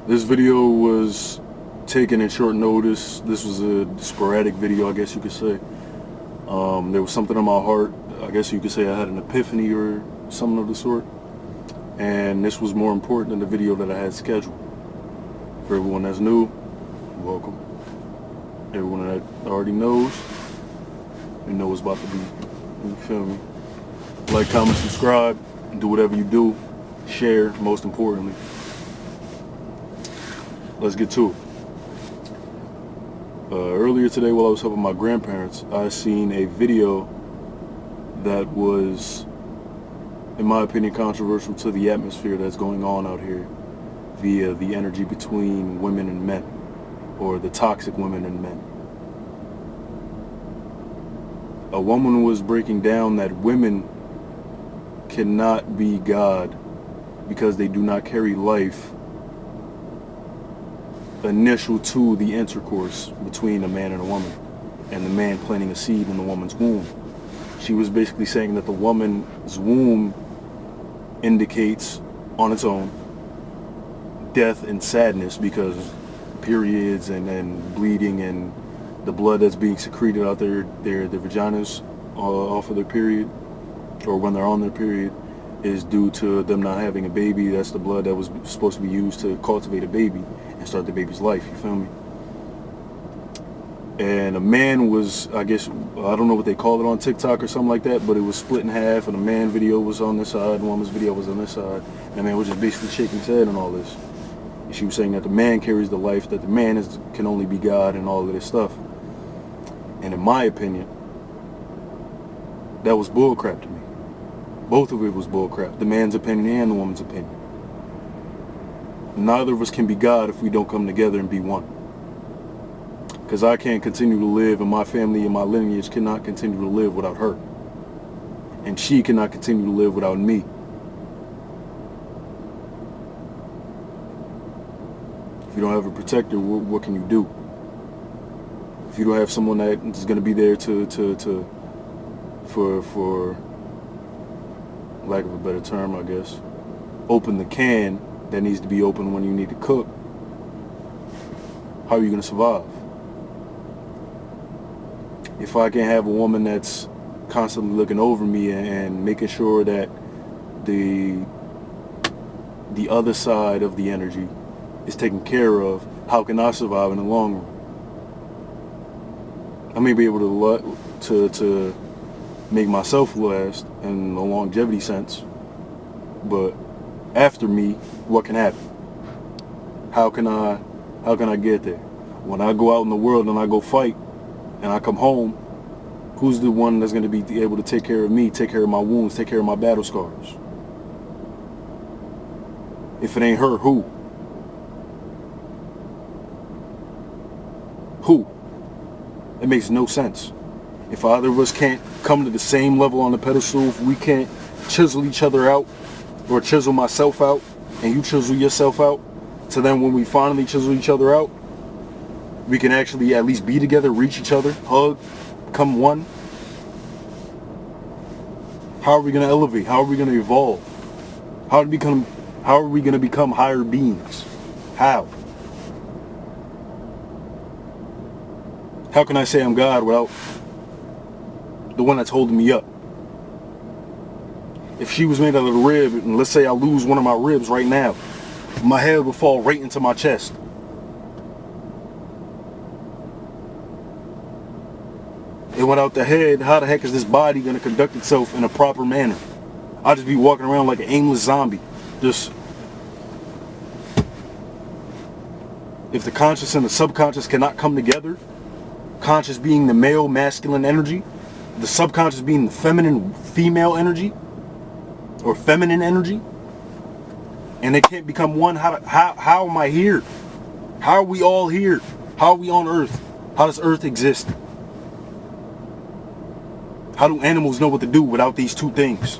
This video was taken in short notice. This was a sporadic video, I guess you could say. There was something in my heart. I guess you could say I had an epiphany or something of the sort. And this was more important than the video that I had scheduled. For everyone that's new, welcome. Everyone that already knows, you know what's about to be. You feel me? Like, comment, subscribe, do whatever you do. Share, most importantly. Let's get to it. Earlier today, while I was helping my grandparents, I seen a video that was, in my opinion, controversial to the atmosphere that's going on out here via the energy between women and men, or the toxic women and men. A woman was breaking down that women cannot be God because they do not carry life initial to the intercourse between a man and a woman, and the man planting a seed in the woman's womb. She was basically saying that the woman's womb indicates on its own death and sadness, because periods and bleeding and the blood that's being secreted out their vaginas off of their period, or when they're on their period, is due to them not having a baby. That's the blood that was supposed to be used to cultivate a baby and start the baby's life, you feel me? And a man was, I guess, I don't know what they call it on TikTok or something like that, but it was split in half, and a man video was on this side, and a woman's video was on this side, and the man was just basically shaking his head and all this. And she was saying that the man carries the life, that the man can only be God and all of this stuff. And in my opinion, that was bullcrap to me. Both of it was bullcrap. The man's opinion and the woman's opinion. Neither of us can be God if we don't come together and be one. Because I can't continue to live, and my family and my lineage cannot continue to live without her. And she cannot continue to live without me. If you don't have a protector, what can you do? If you don't have someone that is going to be there for lack of a better term, I guess, open the can that needs to be open when you need to cook, how are you going to survive? If I can have a woman that's constantly looking over me and making sure that the other side of the energy is taken care of, how can I survive in the long run? I may be able to make myself last in the longevity sense, but after me, what can happen? How can I get there? When I go out in the world and I go fight and I come home, who's the one that's going to be able to take care of me, take care of my wounds, take care of my battle scars? If it ain't her, who? Who? It makes no sense. If either of us can't come to the same level on the pedestal, if we can't chisel each other out, or chisel myself out, and you chisel yourself out, so then when we finally chisel each other out, we can actually at least be together, reach each other, hug, become one. How are we going to elevate? How are we going to evolve? How are we going to become higher beings? How? How can I say I'm God without the one that's holding me up? If she was made out of a rib, and let's say I lose one of my ribs right now, my head would fall right into my chest. And without the head, how the heck is this body going to conduct itself in a proper manner? I'll just be walking around like an aimless zombie. Just, if the conscious and the subconscious cannot come together, conscious being the male, masculine energy, the subconscious being the feminine, female energy, or feminine energy, and they can't become one, how am I here? How are we all here? How are we on Earth? How does Earth exist? How do animals know what to do without these two things?